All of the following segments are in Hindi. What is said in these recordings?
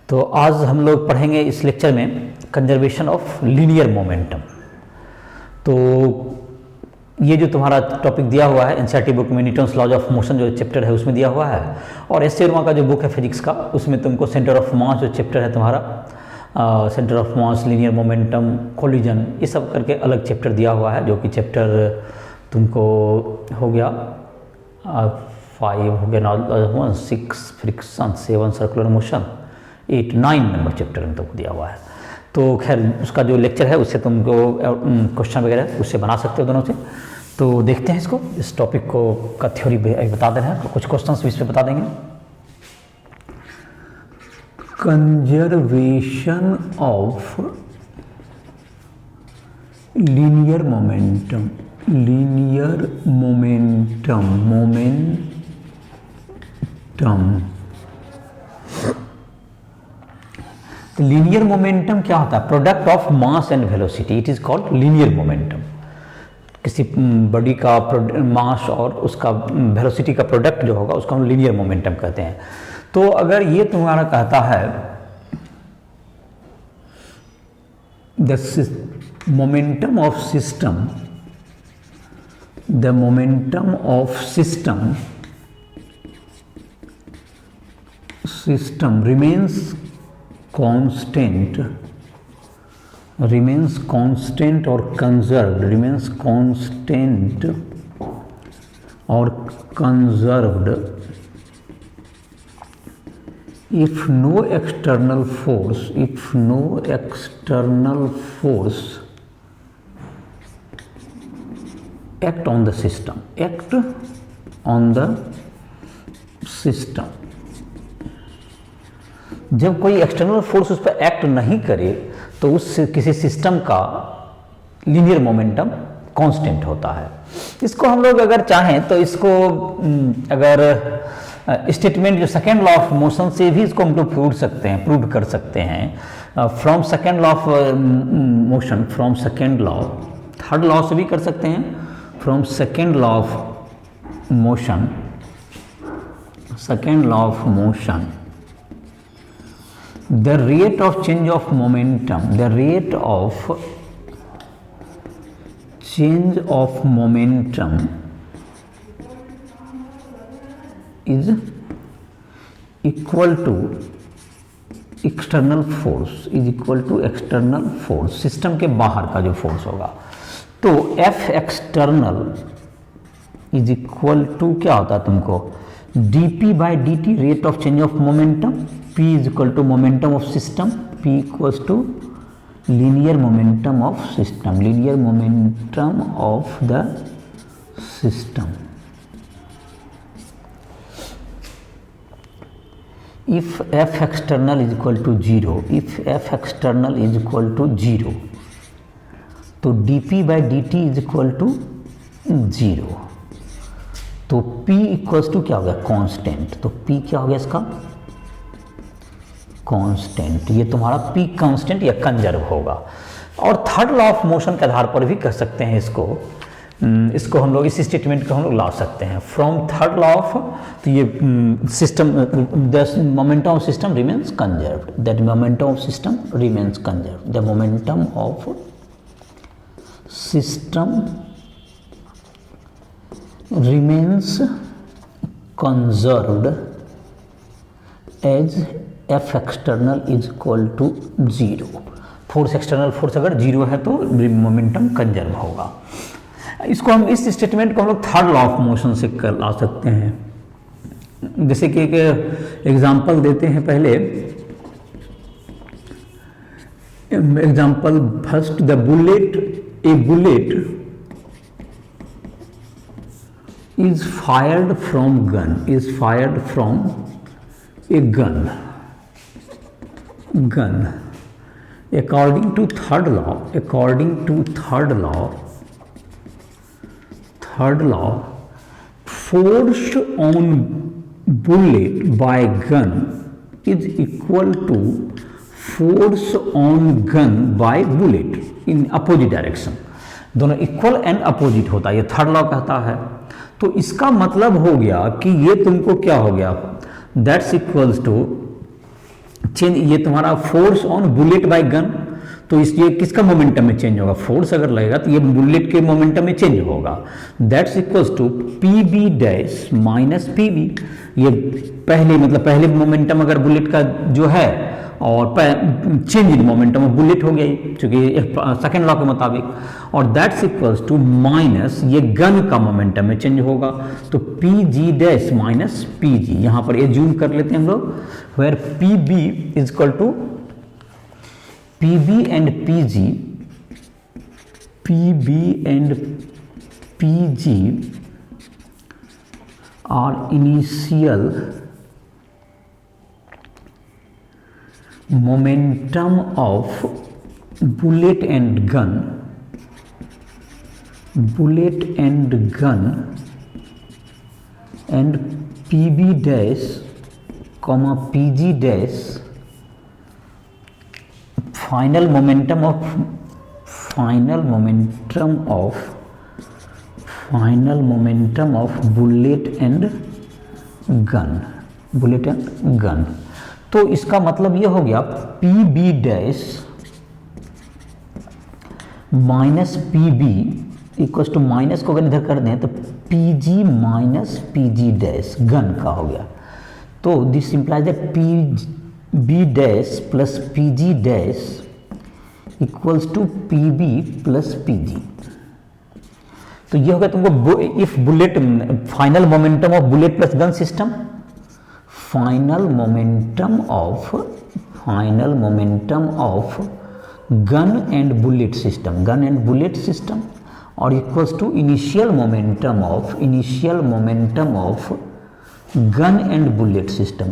तो आज हम लोग पढ़ेंगे इस लेक्चर में कंजर्वेशन ऑफ लीनियर मोमेंटम। तो ये जो तुम्हारा टॉपिक दिया हुआ है एनसीईआरटी बुक में न्यूटन्स लॉज ऑफ मोशन जो चैप्टर है उसमें दिया हुआ है, और एस वर्मा का जो बुक है फिजिक्स का उसमें तुमको सेंटर ऑफ मास जो चैप्टर है तुम्हारा centre of mass, linear momentum, collision, ये सब करके अलग चैप्टर दिया हुआ है, जो कि चैप्टर तुमको हो गया 5 हो गया 6 friction, 7 circular motion, 8 9 number chapter में तुमको दिया हुआ है। तो खैर उसका जो लेक्चर है उससे तुमको क्वेश्चन वगैरह उससे बना सकते हो दोनों से। तो देखते हैं इसको, इस टॉपिक को का थ्योरी बता दे रहे हैं, कुछ क्वेश्चंस भी इस पर बता देंगे। Conservation of linear momentum, linear momentum, linear momentum क्या होता है? Product of mass and velocity, it is called linear momentum. किसी बॉडी का मास और उसका वेलोसिटी का प्रोडक्ट जो होगा उसको हम लीनियर मोमेंटम कहते हैं। तो अगर ये तुम्हारा कहता है the momentum of system, the momentum of system remains constant or conserved, remains constant or conserved if no external force, act on the system, जब कोई एक्सटर्नल फोर्स उस पर एक्ट नहीं करे तो उस किसी सिस्टम का लीनियर मोमेंटम कांस्टेंट होता है। इसको हम लोग अगर चाहें तो इसको अगर स्टेटमेंट जो सेकेंड लॉ ऑफ मोशन से भी इसको हम लोग प्रूव कर सकते हैं। From second law of motion, from second law, third law से भी कर सकते हैं। From second law of motion, second law of motion, the rate of change of momentum, the rate of change of momentum is equal to external force, is equal to external force, system के बाहर का जो फोर्स होगा। तो F external is equal to क्या होता है तुमको? dp by dt, rate of change of momentum, p is equal to momentum of system, p equals to linear momentum of system, linear momentum of the system. If f external is equal to 0, if f external is equal to 0, तो dp by dt is equal to 0, तो P इक्वल्स टू क्या हो गया? कांस्टेंट। तो P क्या हो गया इसका? कांस्टेंट। ये तुम्हारा P कांस्टेंट या कंजर्व होगा। और थर्ड लॉ ऑफ मोशन के आधार पर भी कर सकते हैं इसको हम लोग इस स्टेटमेंट को हम लोग ला सकते हैं। फ्रॉम थर्ड लॉ ऑफ, तो ये system, the momentum of system remains conserved, that momentum of system remains conserved, the momentum of system remains conserved as F external is equal to 0। Force, external force अगर 0 है तो मोमेंटम कंजर्व होगा। इसको हम, इस स्टेटमेंट को हम लोग थर्ड लॉ ऑफ मोशन से ला सकते हैं। जैसे कि एक एग्जांपल देते हैं पहले। Example first, the bullet, A bullet is fired from gun, is fired from a gun, according to third law, force on bullet by gun is equal to force on gun by bullet in opposite direction। दोनों इक्वल एंड अपोजिट होता है, ये थर्ड लॉ कहता है। तो इसका मतलब हो गया कि ये तुमको क्या हो गया, दैट्स इक्वल्स टू चेंज, ये तुम्हारा force on bullet by gun, तो इस ये किसका मोमेंटम में चेंज होगा, फोर्स अगर लगेगा तो ये बुलेट के मोमेंटम में चेंज होगा। That's equals to P B dash minus P B. ये पहले मतलब पहले मोमेंटम अगर बुलेट का जो है और change in momentum of bullet हो गया क्योंकि सेकेंड लॉ के मुताबिक, और दैट्स इक्वल्स टू माइनस ये गन का मोमेंटम में चेंज होगा, तो P G dash minus P G. यहाँ पर ये जूम कर लेते हैं हम लोग, where P B is equal to P B and P G, P B and P G are initial momentum of bullet and gun and PB dash comma PG dash final momentum of bullet and gun। तो इसका मतलब ये हो गया P B dash minus P B equals to, minus को अगर इधर कर दें तो P G minus P G dash gun का हो गया। तो this implies that P B dash plus P G dash equals to P B plus P G. तो ये हो गया तुमको if bullet final momentum of bullet plus gun system, final momentum of gun and bullet system और equals to initial momentum of gun and bullet system.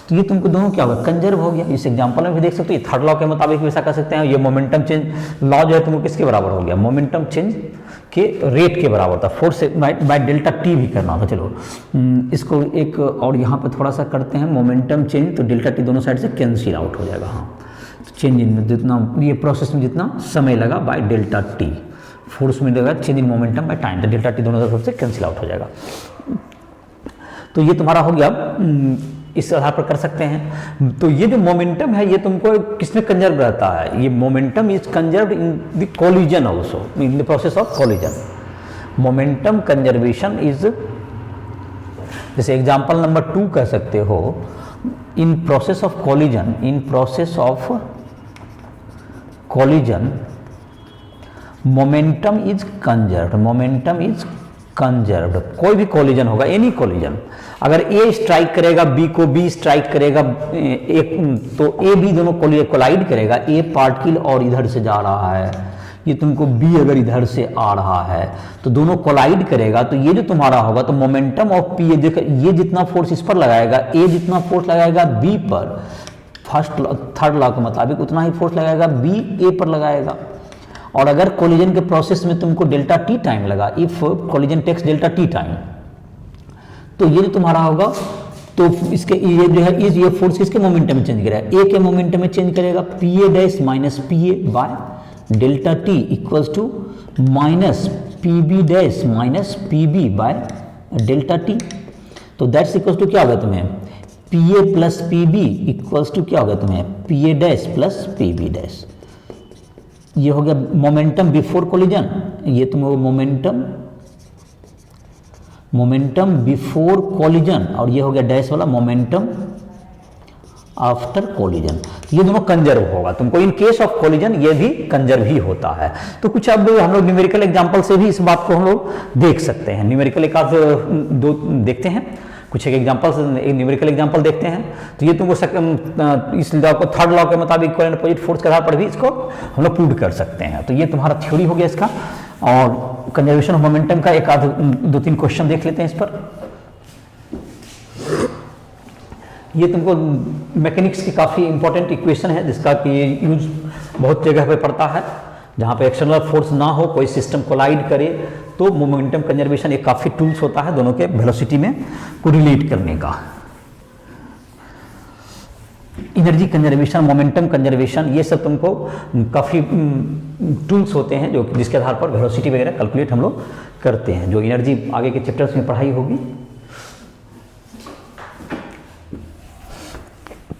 तो ये तुमको दोनों क्या होगा, कंजर्व हो गया। इस एग्जांपल में भी देख सकते हो, ये थर्ड लॉ के मुताबिक भी ऐसा कर सकते हैं। ये मोमेंटम चेंज लॉ जो है तुमको किसके बराबर हो गया, मोमेंटम चेंज के रेट के बराबर था, फोर्स बाय डेल्टा टी भी करना था। चलो इसको एक और यहाँ पे थोड़ा सा करते हैं, मोमेंटम चेंज, तो डेल्टा टी दोनों साइड से कैंसिल आउट हो जाएगा। हाँ, तो चेंज इन जितना ये प्रोसेस में जितना समय लगा बाय डेल्टा टी, फोर्स में लगा change in momentum by time, तो डेल्टा टी दोनों तरफ से कैंसिल आउट हो जाएगा। तो ये तुम्हारा हो गया, इस आधार पर कर सकते हैं। तो ये जो मोमेंटम है ये तुमको किसमें कंजर्व रहता है, ये momentum is conserve in the collision also, in the process of collision. Momentum conservation is, जैसे एग्जांपल नंबर 2 कह सकते हो, in process of collision momentum is conserved. कोई भी कोलिजन होगा, एनी कोलिजन, अगर ए स्ट्राइक करेगा बी को, बी स्ट्राइक करेगा एक, तो ए बी दोनों कोलाइड करेगा। ए पार्टिकल और इधर से जा रहा है, ये तुमको बी अगर इधर से आ रहा है तो दोनों कोलाइड करेगा। तो ये जो तुम्हारा होगा, तो मोमेंटम ऑफ पी, ये जितना फोर्स इस पर लगाएगा, ए जितना फोर्स लगाएगा बी पर, थर्ड लॉ के मुताबिक उतना ही फोर्स लगाएगा बी ए पर लगाएगा। और अगर कोलिजन के प्रोसेस में तुमको डेल्टा टी टाइम लगा, if collision takes delta T time, तो ये जो तुम्हारा होगा, तो इसके ये जो है ये फोर्स किसके मोमेंटम में चेंज करेगा, ए के मोमेंटम में चेंज करेगा। P A dash minus P A by delta T equals to minus P B dash minus P B by delta T. तो दैट्स इक्वल्स टू क्या होगा तुम्हें, P A plus P B equals to क्या होगा तुम्हें, P A dash plus P B dash. ये हो गया मोमेंटम बिफोर कोलिजन, ये तुम मोमेंटम बिफोर कोलिजन, और ये हो गया डैश वाला मोमेंटम आफ्टर कोलिजन। ये दोनों कंजर्व होगा तुमको, इन केस ऑफ कोलिजन ये भी कंजर्व ही होता है। तो कुछ अब हम लोग न्यूमेरिकल एग्जांपल से भी इस बात को हम लोग देख सकते हैं। न्यूमेरिकल एक आध दो देखते हैं, कुछ एक एग्जांपल, एक न्यूमेरिकल एग्जांपल देखते हैं। तो ये तुमको इस लॉ को, थर्ड लॉ के मुताबिक इक्वल एंड अपोजिट फोर्स के आधार पर भी इसको हम लोग प्रूव कर सकते हैं। तो ये तुम्हारा थ्योरी हो गया इसका, और कंजर्वेशन ऑफ मोमेंटम का एक आध 2-3 क्वेश्चन देख लेते हैं इस पर। ये तुमको मैकेनिक्स की काफ़ी इंपॉर्टेंट इक्वेशन है, जिसका कि यूज बहुत जगह पे पड़ता है, जहाँ पे एक्सटर्नल फोर्स ना हो, कोई सिस्टम कोलाइड करे, तो मोमेंटम कंजर्वेशन एक काफ़ी टूल्स होता है दोनों के वेलोसिटी में को रिलेट करने का। एनर्जी कंजर्वेशन, मोमेंटम कंजर्वेशन, ये सब तुमको काफ़ी टूल्स होते हैं जो जिसके आधार पर वेलोसिटी वगैरह कैलकुलेट हम लोग करते हैं, जो एनर्जी आगे के चैप्टर्स में पढ़ाई होगी।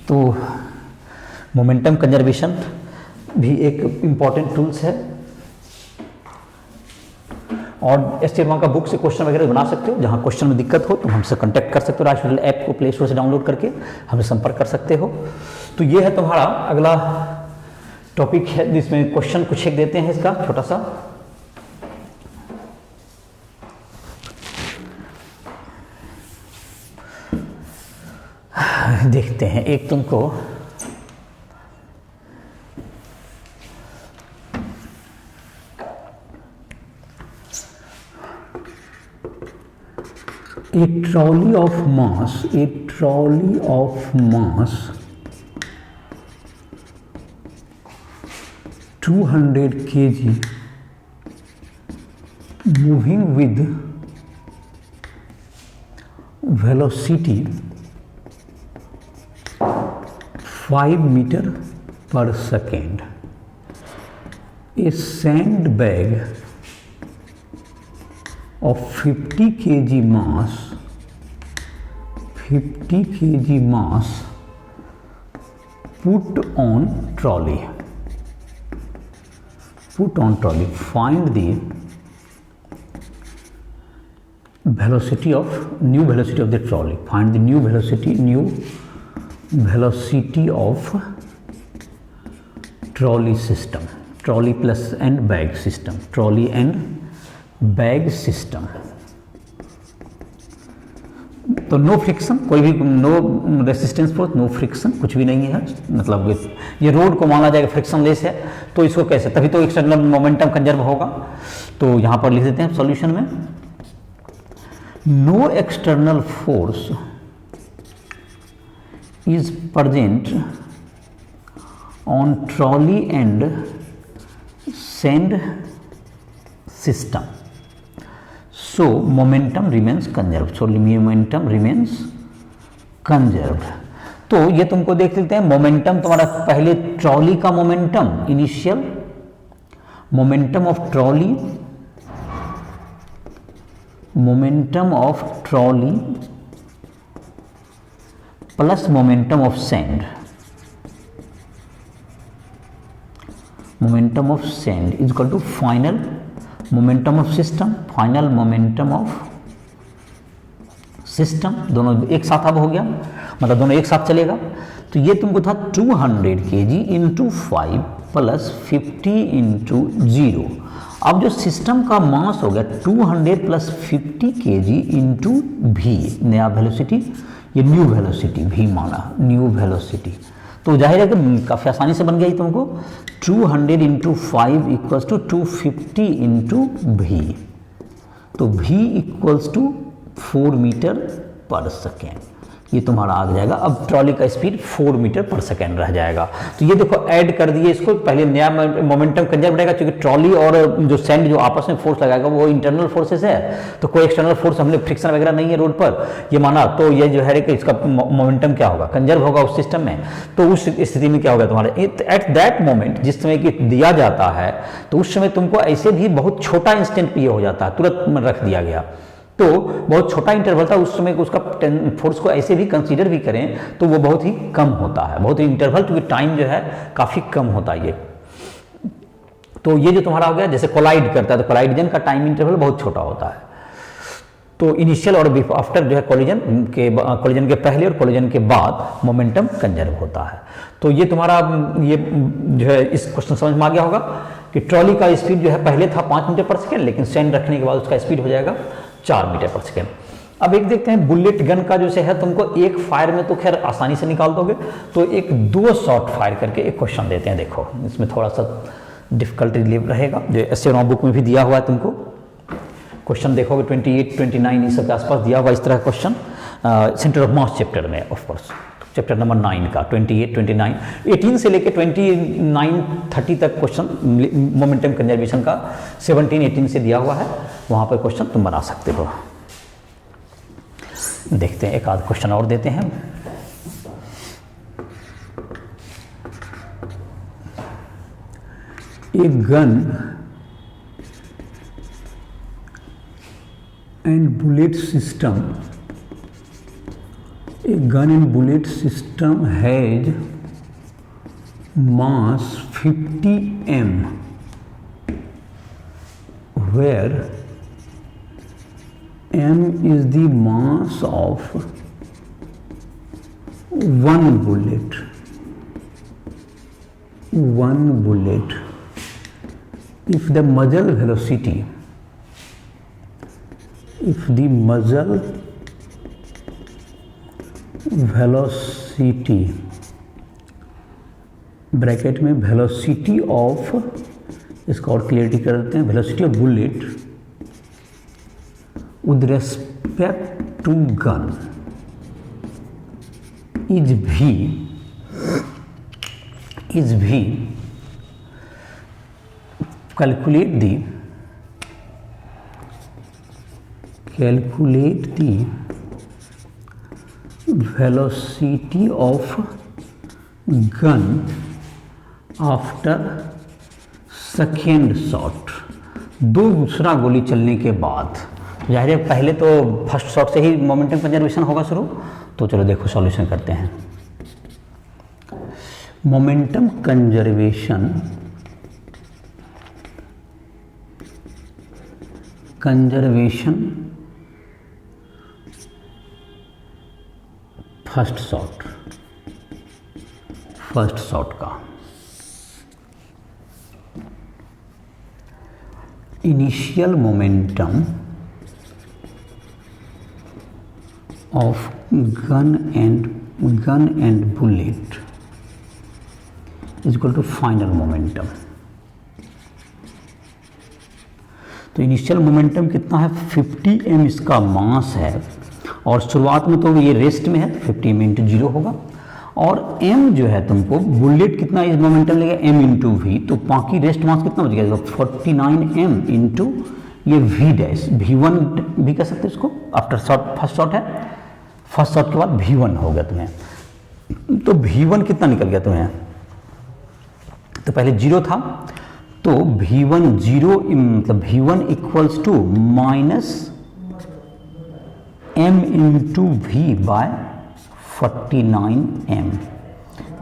तो मोमेंटम कंजर्वेशन भी एक इम्पॉर्टेंट टूल्स है, और एस टी का बुक से क्वेश्चन वगैरह बना सकते हो। जहाँ क्वेश्चन में दिक्कत हो तो हमसे कांटेक्ट कर सकते हो, राइस ऐप को प्ले स्टोर से डाउनलोड करके हमसे संपर्क कर सकते हो। तो ये है तुम्हारा अगला टॉपिक है, जिसमें क्वेश्चन कुछ एक देते हैं इसका छोटा सा। देखते हैं, एक तुमको a trolley of mass 200 kg moving with velocity 5 meter per second. A sandbag of 50 kg mass put on trolley. Find the velocity of the trolley. Find the new velocity of trolley system. Trolley plus and bag system. Trolley and bag system. तो नो फ्रिक्शन, कोई भी no resistance force, no friction, कुछ भी नहीं है। मतलब ये रोड को माना जाएगा फ्रिक्शनलेस है, तो इसको कैसे, तभी तो एक्सटर्नल मोमेंटम कंजर्व होगा। तो यहां पर लिख देते हैं सॉल्यूशन में, no external force is present on trolley and sand system, so momentum remains conserved. So momentum remains conserved. तो ये तुमको देख लेते हैं, मोमेंटम तुम्हारा पहले ट्रॉली का momentum, initial momentum of trolley plus momentum of sand, momentum of sand is equal to final momentum of system, final momentum of system. दोनों एक साथ अब हो गया, मतलब दोनों एक साथ चलेगा। तो ये तुमको था 200 kg इंटू 5 प्लस 50 इंटू 0। अब जो सिस्टम का मास हो गया 200 प्लस 50 kg इंटू v, नया वेलोसिटी, ये न्यू वेलोसिटी v माना, न्यू वेलोसिटी। तो जाहिर है कि काफ़ी आसानी से बन गया ही तुमको, 200 into 5 equals to 250 into v। तो v इक्वल्स टू 4 मीटर पर सेकेंड, ये तुम्हारा आ जाएगा। अब ट्रॉली का स्पीड 4 मीटर पर सेकेंड रह जाएगा। तो ये देखो ऐड कर दिए इसको, पहले नया मोमेंटम कंजर्व रहेगा, क्योंकि ट्रॉली और जो सैंड जो आपस में फोर्स लगाएगा वो इंटरनल फोर्सेस है, तो कोई एक्सटर्नल फोर्स, हमने फ्रिक्शन वगैरह नहीं है रोड पर, ये माना। तो ये जो है कि इसका मोमेंटम क्या होगा, कंजर्व होगा उस सिस्टम में। तो उस स्थिति में क्या होगा तुम्हारे, एट दैट मोमेंट जिस समय कि दिया जाता है, तो उस समय तुमको ऐसे भी बहुत छोटा इंस्टेंट ये हो जाता है, तुरंत रख दिया गया, तो बहुत छोटा इंटरवल था उस समय, उसका फोर्स को ऐसे भी कंसीडर भी करें तो वो बहुत ही कम होता है, बहुत ही इंटरवल, क्योंकि टाइम जो है काफ़ी कम होता है ये। तो ये जो तुम्हारा हो गया, जैसे कोलाइड करता है तो कोलाइडन का टाइम इंटरवल बहुत छोटा होता है। तो इनिशियल और आफ्टर जो है कोलिजन के पहले और कोलिजन के बाद मोमेंटम कंजर्व होता है। तो ये तुम्हारा ये जो है इस क्वेश्चन समझ में आ गया होगा कि ट्रॉली का स्पीड जो है पहले था 5 मीटर पर सेकेंड, लेकिन सैंड रखने के बाद उसका स्पीड हो जाएगा 4 मीटर पर सेकेंड। अब एक देखते हैं बुलेट गन का जो है, तुमको एक फायर में तो खैर आसानी से निकाल दोगे, तो एक 2 शॉट फायर करके एक क्वेश्चन देते हैं। देखो इसमें थोड़ा सा डिफिकल्टी रहेगा, जो एसए बुक में भी दिया हुआ है तुमको। क्वेश्चन देखोगे 28, 29 इस सब के आसपास दिया हुआ इस तरह का question, centre of mass chapter में, ऑफ कोर्स चैप्टर नंबर 9 का 28, 29, 18 से लेके 29, 30 तक क्वेश्चन मोमेंटम कंजर्वेशन का 17, 18 से दिया हुआ है, वहाँ पर क्वेश्चन तुम बना सकते हो। देखते हैं एक आध क्वेश्चन और देते हैं। एक gun and bullet system A gun and bullet system has mass 50 m, where m is the mass of one bullet. If the muzzle velocity, bracket में वेलोसिटी ऑफ, इसको और क्लियरिटी कर देते हैं, velocity of bullet with respect to gun is v, calculate the velocity of gun after second shot, दूसरा गोली चलने के बाद। जाहिर है पहले तो फर्स्ट शॉट से ही मोमेंटम कंजर्वेशन होगा शुरू। तो चलो देखो सॉल्यूशन करते हैं। मोमेंटम कंजर्वेशन फर्स्ट शॉट का initial momentum of gun and bullet is equal to final momentum. तो इनिशियल मोमेंटम कितना है, 50 m इसका मास है, और शुरुआत में तो ये रेस्ट में है, 50 m इंटू 0 होगा, और m जो है तुमको बुलेट कितना इस मोमेंटम लेगा, m इंटू वी, तो बाकी रेस्ट मास कितना बच गया, 49 m इंटू ये v डैश, v1 भी कह सकते हैं इसको, आफ्टर शॉट, फर्स्ट शॉट है, फर्स्ट शॉट के बाद v1 हो गया तुम्हें। तो v1 कितना निकल गया तुम्हें, तो पहले 0 था, तो v1 0 मतलब v1 equals to minus m into V by 49 m,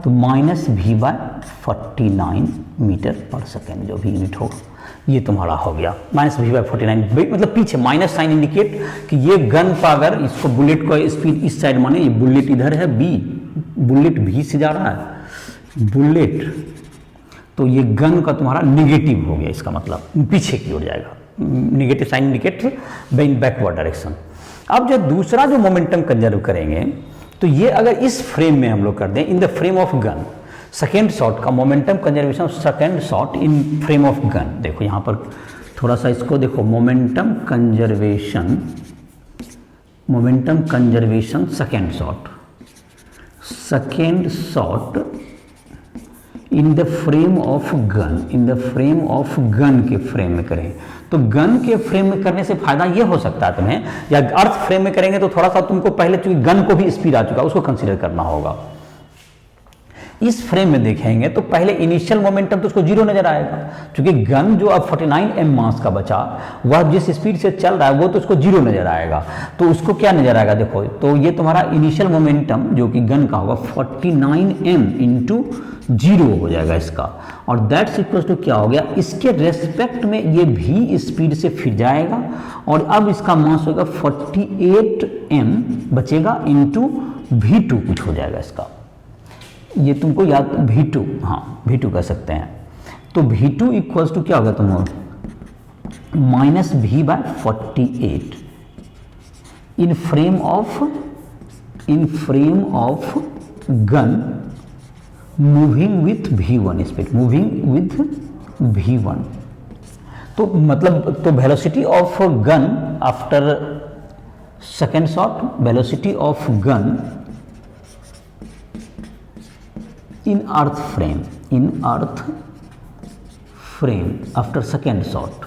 तो माइनस v बाय 49 मीटर पर सेकेंड जो भी यूनिट होगा, ये तुम्हारा हो गया माइनस v बाय 49। मतलब पीछे माइनस साइन इंडिकेट कि ये गन का अगर इसको बुलेट को स्पीड इस साइड माने, ये बुलेट इधर है b, बुलेट v से जा रहा है बुलेट, तो ये गन का तुम्हारा निगेटिव हो गया, इसका मतलब पीछे की ओर जाएगा, negative sign indicate in backward direction. अब जो दूसरा जो मोमेंटम कंजर्व करेंगे, तो ये अगर इस फ्रेम में हम लोग कर दें, in the frame of gun, second shot का momentum conservation of second shot in frame of gun. देखो यहाँ पर थोड़ा सा इसको देखो, momentum conservation second shot in the frame of gun के फ्रेम में करें। तो गन के फ्रेम में करने से फायदा ये हो सकता है तुम्हें, या अर्थ फ्रेम में करेंगे तो थोड़ा सा तुमको पहले, चूंकि गन को भी स्पीड आ चुका उसको कंसीडर करना होगा। इस फ्रेम में देखेंगे तो पहले इनिशियल मोमेंटम तो उसको 0 नजर आएगा, क्योंकि गन जो अब 49 m मास का बचा, वह जिस स्पीड से चल रहा है वो तो उसको 0 नजर आएगा। तो उसको क्या नजर आएगा, देखो तो ये तुम्हारा इनिशियल मोमेंटम जो कि गन का होगा 49 m इंटू 0 हो जाएगा इसका, और दैट्स इक्वल टू क्या हो गया, इसके रेस्पेक्ट में ये भी स्पीड से फिर जाएगा, और अब इसका मास होगा 48 m बचेगा इंटू v2 कुछ हो जाएगा इसका, ये तुमको याद v2, हाँ v2 कह सकते हैं। तो v2 इक्वल्स टू क्या होगा तुम्हारा, minus v by 48 in frame of gun moving with v1 speed, तो मतलब तो velocity of gun after second shot, velocity of gun in earth frame after second shot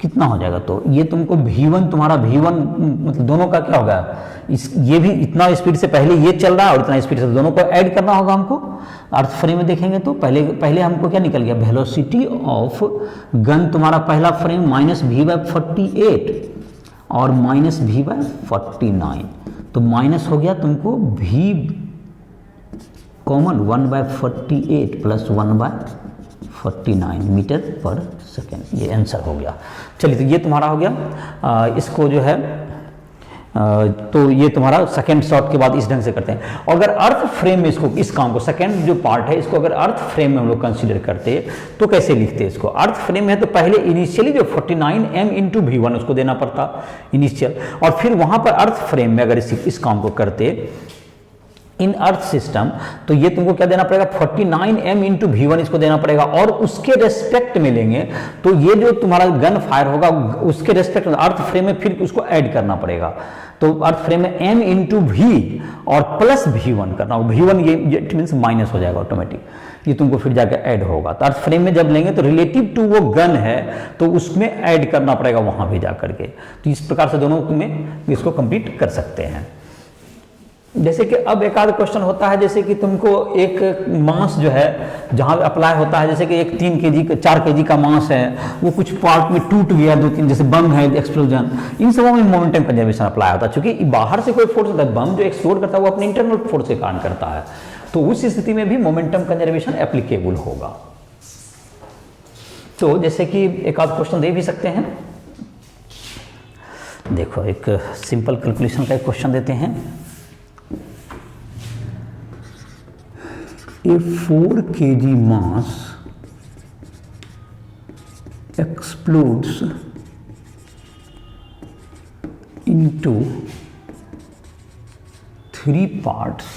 कितना हो जाएगा। तो ये तुमको v1 तुम्हारा v1 मतलब दोनों का क्या होगा, ये भी इतना स्पीड से पहले ये चल रहा है और इतना स्पीड से, दोनों को ऐड करना होगा हमको। अर्थ फ्रेम में देखेंगे तो पहले हमको क्या निकल गया, वेलोसिटी ऑफ गन तुम्हारा पहला फ्रेम माइनस v बाय 48 और माइनस v बाय 49, तो माइनस हो गया तुमको v कॉमन 1/48 प्लस 1/49 मीटर पर सेकेंड, ये आंसर हो गया। चलिए तो ये तुम्हारा हो गया। इसको जो है तो ये तुम्हारा सेकेंड शॉट के बाद इस ढंग से करते हैं। और अगर अर्थ फ्रेम में इसको, इस काम को, सेकेंड जो पार्ट है इसको अगर अर्थ फ्रेम में हम लोग कंसीडर करते तो कैसे लिखते हैं इसको? अर्थ फ्रेम है तो पहले इनिशियली जो 49m इंटू V1 उसको देना पड़ता इनिशियल, और फिर वहां पर अर्थ फ्रेम में अगर इस काम को करते इन अर्थ सिस्टम तो ये तुमको क्या देना पड़ेगा? 49m इंटू V1 इसको देना पड़ेगा, और उसके रेस्पेक्ट में लेंगे तो ये जो तुम्हारा गन फायर होगा उसके रेस्पेक्ट में अर्थ फ्रेम में फिर उसको ऐड करना पड़ेगा। तो अर्थ फ्रेम में m इंटू V और प्लस V1 करना होगा। V1 ये इट मीन्स माइनस हो जाएगा ऑटोमेटिक, ये तुमको फिर जाकर ऐड होगा। तो अर्थ फ्रेम में जब लेंगे तो रिलेटिव टू वो गन है तो उसमें ऐड करना पड़ेगा वहां भी जा करके। तो इस प्रकार से दोनों में इसको कंप्लीट कर सकते हैं। जैसे कि अब एक आध क्वेश्चन होता है, जैसे कि तुमको एक मास जो है जहां अप्लाई होता है, जैसे कि एक 3 kg 4 kg का मास है, वो कुछ पार्ट में टूट गया, 2-3 जैसे बम है, एक्सप्लोजन, इन सबों में मोमेंटम कंजर्वेशन अप्लाई होता है। क्योंकि बाहर से कोई फोर्स होता है, बम जो एक्सप्लोड करता है वो अपने इंटरनल फोर्स के कारण करता है, तो उस स्थिति में भी मोमेंटम कंजर्वेशन एप्लीकेबल होगा। तो जैसे कि एक आध क्वेश्चन दे भी सकते हैं। देखो एक सिंपल कैलकुलेशन का एक क्वेश्चन देते हैं। A 4 kg mass explodes into 3 parts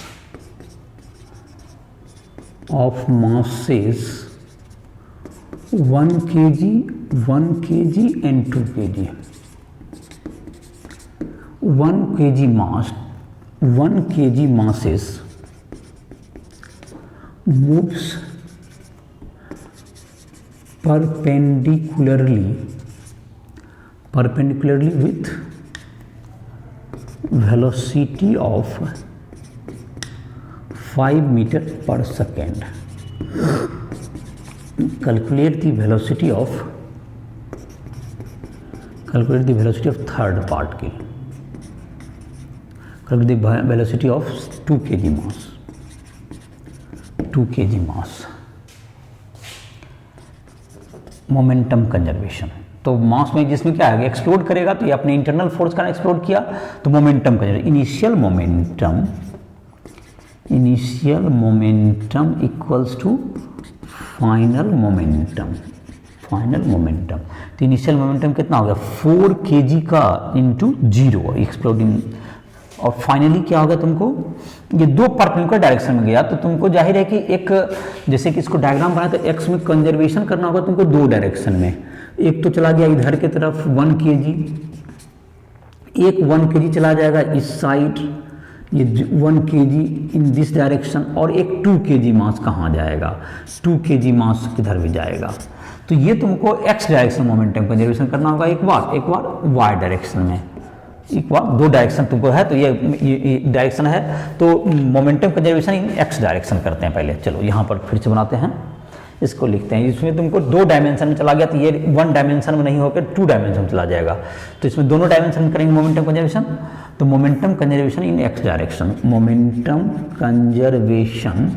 of masses 1 kg, 1 kg and 2 kg. 1 kg mass, 1 kg masses moves perpendicularly with velocity of 5 meter per second. Calculate the velocity of third part की. Calculate the velocity of 2 kg mass. 2 kg mass, momentum conservation. तो मास में जिसमें क्या है, एक्सप्लोड करेगा तो ये अपने इंटरनल फोर्स का एक्सप्लोड किया तो momentum conservation, initial momentum equals to final momentum. तो इनिशियल मोमेंटम कितना हो गया? 4 kg का इंटू 0 एक्सप्लोडिंग, और फाइनली क्या होगा तुमको, ये 2 परपेंडिकुलर डायरेक्शन में गया तो तुमको जाहिर है कि एक, जैसे कि इसको डायग्राम बनाया तो एक्स में कंजर्वेशन करना होगा तुमको 2 डायरेक्शन में। एक तो चला गया इधर के तरफ 1 kg, एक 1 kg चला जाएगा इस साइड, ये 1 kg इन दिस डायरेक्शन, और एक 2 kg मास कहाँ जाएगा, 2 kg मास किधर भी जाएगा। तो ये तुमको एक्स डायरेक्शन मोमेंटम कंजर्वेशन करना होगा एक बार वाई डायरेक्शन में, एक बार 2 डायरेक्शन तुमको है तो ये डायरेक्शन है तो momentum conservation in X direction करते हैं पहले। चलो यहाँ पर फिर से बनाते हैं, इसको लिखते हैं। इसमें तुमको 2 डायमेंशन में चला गया तो ये 1 डायमेंशन में नहीं होकर 2 डायमेंशन में चला जाएगा, तो इसमें दोनों डायमेंशन में करेंगे मोमेंटम कंजर्वेशन। तो momentum conservation in X direction, momentum conservation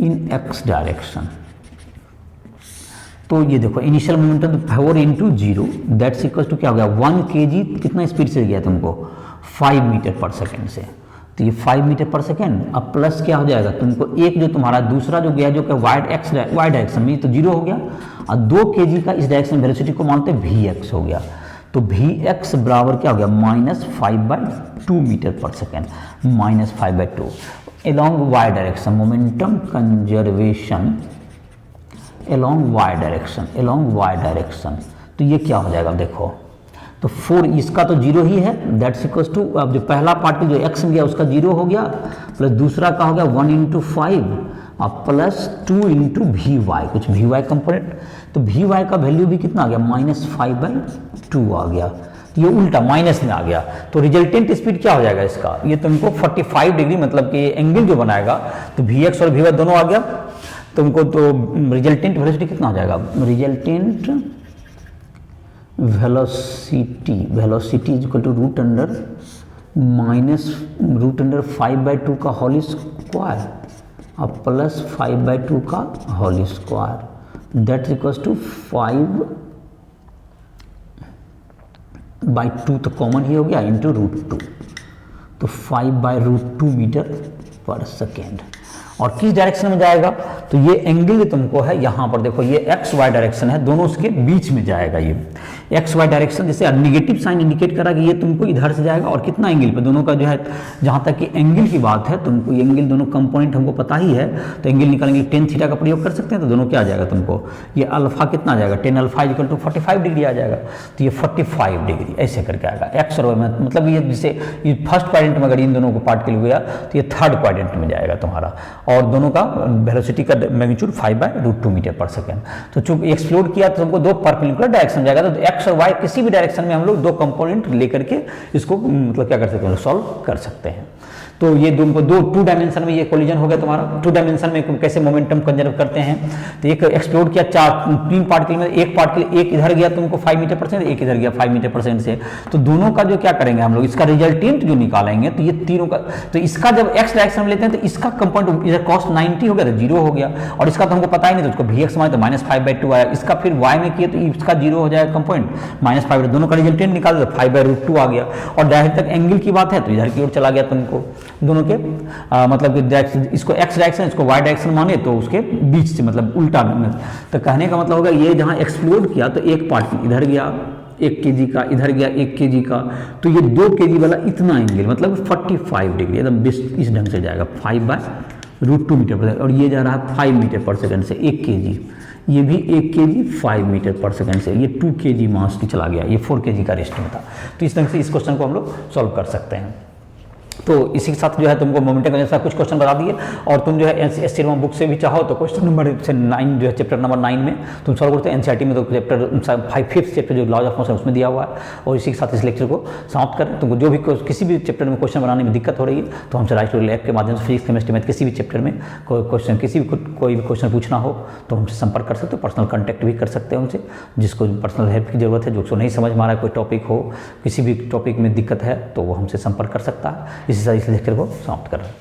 in X direction. तो ये देखो initial momentum 4 into 0 that's equal to क्या हो गया, 1 kg कितना स्पीड से गया तुमको, 5 मीटर पर सेकेंड से। तो ये 5 मीटर पर सेकेंड, अब प्लस क्या हो जाएगा तुमको, एक जो तुम्हारा दूसरा जो गया जो कि वाई डायरेक्शन में, तो 0 हो गया, और 2 kg का इस डायरेक्शन वेलोसिटी को मानते Vx हो गया। तो Vx बराबर क्या हो गया, -5/2 मीटर पर second, -5/2 along y direction, momentum conservation along y direction. तो ये क्या हो जाएगा देखो, तो 4 इसका तो 0 ही है, दैट्स इक्वल्स टू, अब जो पहला पार्टिकल जो x में गया उसका 0 हो गया, प्लस दूसरा का हो गया 1 इंटू 5 और प्लस 2 इंटू Vy, कुछ Vy कंपोनेंट, तो Vy का वैल्यू भी कितना आ गया, -5/2 आ गया। ये उल्टा माइनस में आ गया, तो रिजल्टेंट स्पीड क्या हो जाएगा इसका, ये तुमको 45 डिग्री मतलब कि एंगल जो बनाएगा, तो Vx और Vy दोनों आ गया तुमको, तो रिजल्टेंट वेलोसिटी कितना हो जाएगा, resultant velocity is equal to √2 -√5/2 का होल स्क्वायर और +5/2 का whole square, that equals to 5/2 तो कॉमन ही हो गया इंटू √2, तो 5/√2 मीटर पर सेकेंड। और किस डायरेक्शन में जाएगा, तो ये एंगल जो तुमको है यहाँ पर देखो, ये एक्स वाई डायरेक्शन है, दोनों उसके बीच में जाएगा। ये एक्स वाई डायरेक्शन जैसे निगेटिव साइन इंडिकेट करा कि ये तुमको इधर से जाएगा, और कितना एंगल पे, दोनों का जो है जहाँ तक कि एंगल की बात है, तुमको ये एंगल दोनों कंपोनेंट हमको पता ही है, तो एंगल निकालेंगे tan थीटा का प्रयोग कर सकते हैं, तो दोनों क्या आ जाएगा तुमको, ये अल्फा कितना आ जाएगा, tan alpha equal to 45 degree आ जाएगा, तो ये 45 डिग्री ऐसे करके आएगा। एक्स और वाई में मतलब ये जैसे ये फर्स्ट क्वाड्रेंट में अगर इन दोनों को पार्ट के लिए गया तो ये थर्ड क्वाड्रेंट में जाएगा तुम्हारा, और दोनों का वेलोसिटी का मैग्नीट्यूड 5/√2 मीटर पर सेकेंड। तो चूंकि एक्सप्लोड किया तो हमको दो परपेंडिकुलर डायरेक्शन जाएगा, तो एक्स और वाई किसी भी डायरेक्शन में हम लोग दो कंपोनेंट लेकर के इसको मतलब क्या कर सकते हैं, सॉल्व कर सकते हैं। तो ये दो टू डायमेंशन में ये कोलिजन हो गया तुम्हारा। टू डायमेंशन में कैसे मोमेंटम कंजर्व करते हैं, तो एक एक्सप्लोड किया तीन पार्ट के लिए, एक पार्ट के लिए एक इधर गया तुमको 5 मीटर पर सेकंड, एक इधर गया 5 मीटर पर सेकंड से, तो दोनों का जो क्या करेंगे हम लोग, इसका रिजल्टेंट जो निकालेंगे, तो ये तीनों का, तो इसका जब एक्स डायरेक्शन में लेते हैं तो इसका कंपोनेंट इधर कॉस्ट 90 हो गया तो 0 हो गया, और इसका तो हमको पता ही नहीं, तो उसको Vx माने तो -5/2 आया, इसका फिर y में किए तो इसका 0 हो जाएगा कंपोनेंट, -5, दोनों का रिजल्टेंट निकाल दो 5/√2 आ गया। और डायरेक्ट तक एंगल की बात है तो इधर की ओर चला गया तुमको, दोनों के मतलब इसको एक्स डायरेक्शन इसको वाई डायरेक्शन माने तो उसके बीच से मतलब उल्टा में, तो कहने का मतलब होगा ये जहां एक्सप्लोड किया तो एक पार्ट इधर गया 1 kg का, इधर गया 1 kg का, तो ये 2 kg वाला इतना एंगल मतलब 45 डिग्री एकदम इस ढंग से जाएगा 5/√2 मीटर पर, और ये जा रहा है 5 मीटर पर सेकंड से 1 kg, ये भी 1 kg 5 मीटर पर सेकंड से, ये 2 kg मास की चला गया, ये 4 kg का रेस्ट में था। तो इस ढंग से इस क्वेश्चन को हम लोग सॉल्व कर सकते हैं। तो इसी के साथ जो है तुमको मोमेंटम के जैसा कुछ क्वेश्चन बता दिए, और तुम जो है एस सिनेमा बुक से भी चाहो तो क्वेश्चन नंबर 9 जो है चैप्टर नंबर 9 में तुम सॉल्व करते हैं। एनसीईआरटी में तो चैप्टर 5th चैप्टर जो लॉज ऑफ मोशन उसमें दिया हुआ है, और इसी के साथ इस लेक्चर को समाप्त करें। तुमको जो भी किसी भी चैप्टर में क्वेश्चन बनाने में दिक्कत हो रही है तो हमसे राइट टू लैब के माध्यम से फिजिक्स केमिस्ट्री में किसी भी चैप्टर में कोई भी क्वेश्चन पूछना हो तो हमसे संपर्क कर सकते हो, पर्सनल कॉन्टैक्ट भी कर सकते हैं उनसे, जिसको पर्सनल हेल्प की जरूरत है, जो नहीं समझ में आ रहा है कोई टॉपिक हो, किसी भी टॉपिक में दिक्कत है तो वो हमसे संपर्क कर सकता है। इसी तरह इस लेक्चर को समाप्त कर रहे हैं।